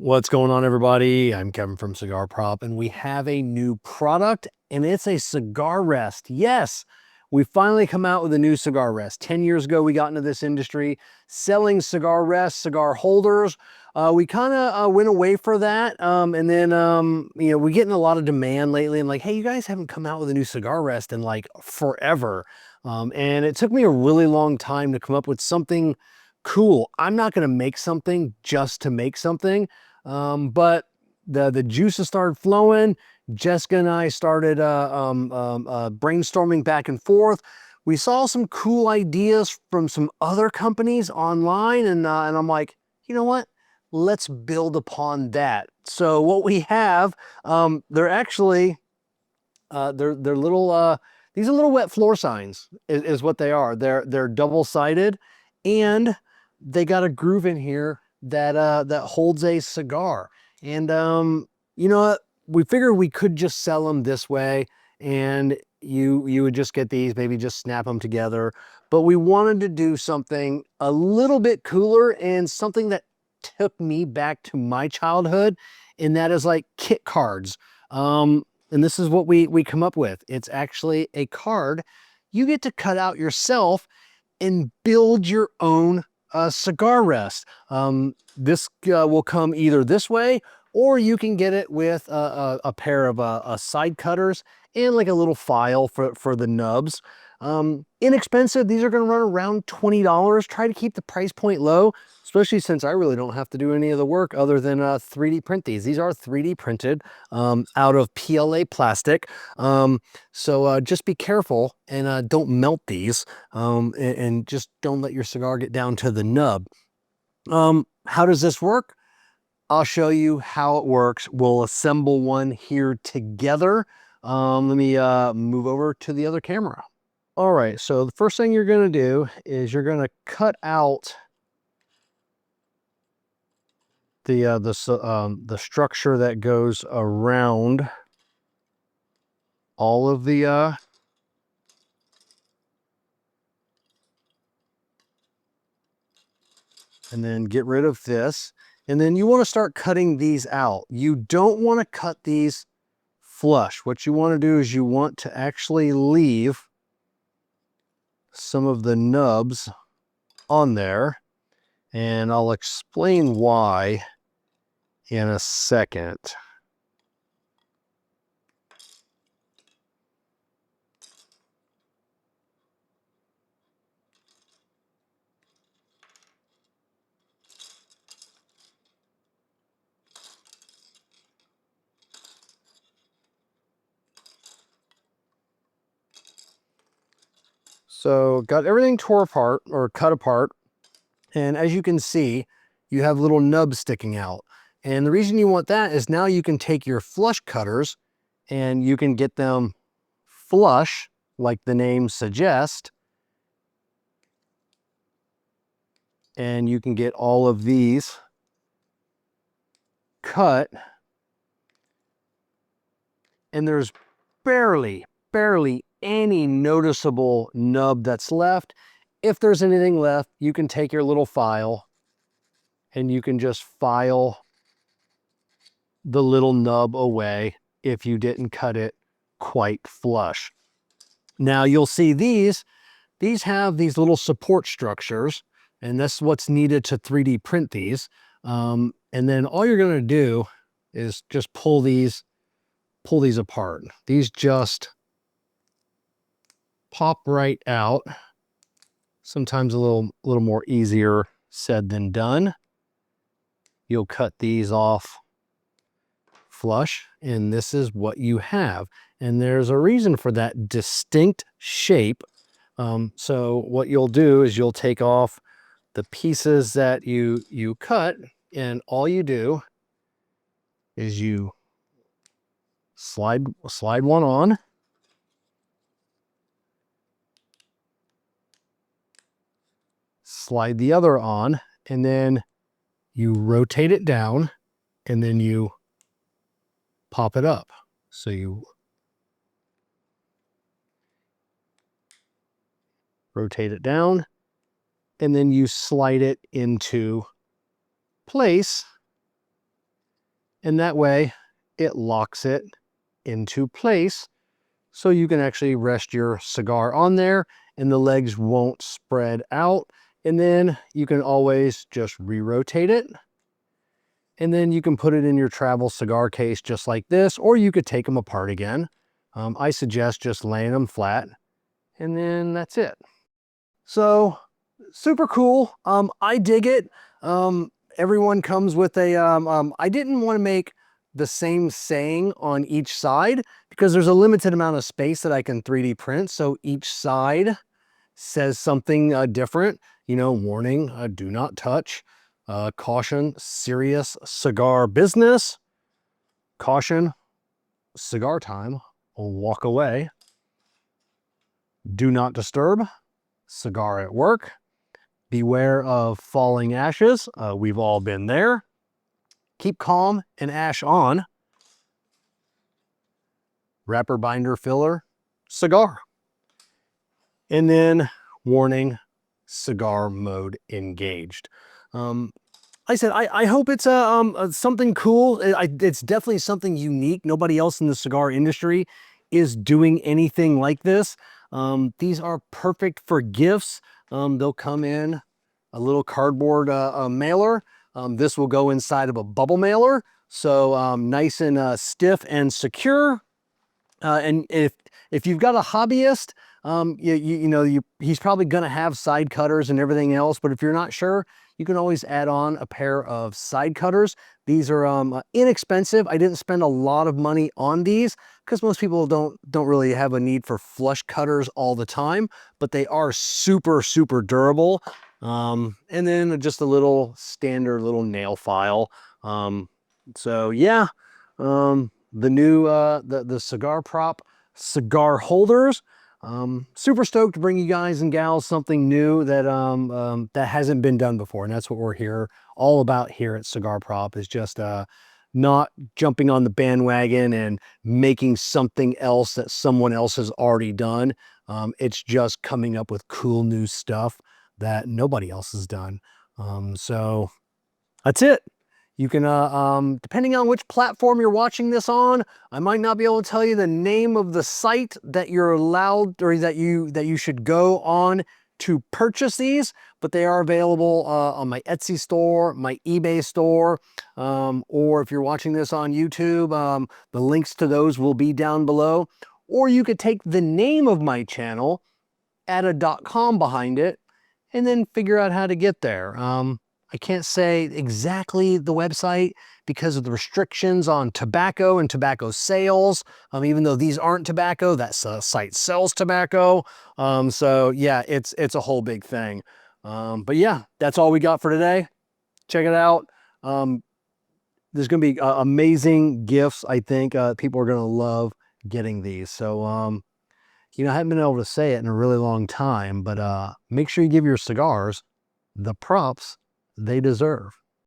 What's going on, everybody? I'm Kevin from Cigar Prop, and we have a new product, and it's a cigar rest. Yes, we finally come out with a new cigar rest. 10 years ago, we got into this industry selling cigar rests, cigar holders. We kind of went away for that, and then we're getting a lot of demand lately. And like, hey, you guys haven't come out with a new cigar rest in like forever. And it took me a really long time to come up with something cool. I'm not going to make something just to make something. But the juices started flowing. Jessica and I started brainstorming back and forth. We saw some cool ideas from some other companies online, and I'm like, you know what? Let's build upon that. So what we have, they're actually they're little these are little wet floor signs is what they are. They're double-sided, and they got a groove in here that holds a cigar. And you know what? We figured we could just sell them this way, and you would just get these, maybe just snap them together. But we wanted to do something a little bit cooler and something that took me back to my childhood, and that is like kit cards. And this is what we come up with. It's actually a card you get to cut out yourself and build your own cigar rest. This will come either this way, or you can get it with a pair of side cutters and like a little file for the nubs. Inexpensive. These are going to run around $20. Try to keep the price point low, especially since I really don't have to do any of the work other than 3D print these. These are 3D printed out of PLA plastic. So just be careful and don't melt these, and just don't let your cigar get down to the nub. How does this work? I'll show you how it works. We'll assemble one here together. Let me move over to the other camera. All right, so the first thing you're going to do is you're going to cut out the structure that goes around all of the and then get rid of this. And then you want to start cutting these out. You don't want to cut these flush. What you want to do is you want to actually leave some of the nubs on there, and I'll explain why in a second. So got everything tore apart or cut apart. And as you can see, you have little nubs sticking out. And the reason you want that is now you can take your flush cutters and you can get them flush, like the name suggests. And you can get all of these cut. And there's barely any noticeable nub that's left. If there's anything left, you can take your little file and you can just file the little nub away if you didn't cut it quite flush. Now you'll see these have these little support structures, and that's what's needed to 3D print these. And then all you're going to do is just pull these apart. These just pop right out. Sometimes a little more easier said than done. You'll cut these off flush, and this is what you have. And there's a reason for that distinct shape. So what you'll do is you'll take off the pieces that you cut, and all you do is you slide one on. Slide the other on, and then you rotate it down, and then you pop it up. So you rotate it down, and then you slide it into place, And that way it locks it into place so you can actually rest your cigar on there and the legs won't spread out. And then you can always just re-rotate it. And then you can put it in your travel cigar case just like this, or you could take them apart again. I suggest just laying them flat, and then that's it. So super cool. I dig it. Everyone comes with a, I didn't want to make the same saying on each side because there's a limited amount of space that I can 3D print. So each side says something different, you know, warning, do not touch, caution, serious cigar business, caution, cigar time, walk away, do not disturb, cigar at work, beware of falling ashes. We've all been there. Keep calm and ash on. Wrapper, binder, filler, cigar. And then warning, cigar mode engaged. I said, I hope it's something cool. It's definitely something unique. Nobody else in the cigar industry is doing anything like this. These are perfect for gifts. They'll come in a little cardboard mailer. This will go inside of a bubble mailer. So nice and stiff and secure. And if you've got a hobbyist, he's probably going to have side cutters and everything else. But if you're not sure, you can always add on a pair of side cutters. These are inexpensive. I didn't spend a lot of money on these because most people don't really have a need for flush cutters all the time, but they are super, super durable. And then just a little standard little nail file. So yeah, the new the cigar prop cigar holders. Super stoked to bring you guys and gals something new that that hasn't been done before, and that's what we're here all about here at Cigar Prop, is just not jumping on the bandwagon and making something else that someone else has already done. It's just coming up with cool new stuff that nobody else has done. So that's it. You can, depending on which platform you're watching this on, I might not be able to tell you the name of the site that you're allowed or that you should go on to purchase these, but they are available on my Etsy store, my eBay store, or if you're watching this on YouTube, the links to those will be down below. Or you could take the name of my channel, add a .com behind it, and then figure out how to get there. I can't say exactly the website because of the restrictions on tobacco and tobacco sales. Even though these aren't tobacco, that site sells tobacco. So yeah, it's a whole big thing. But yeah, that's all we got for today. Check it out. There's going to be amazing gifts. I think people are going to love getting these. So, I haven't been able to say it in a really long time, but make sure you give your cigars the props they deserve.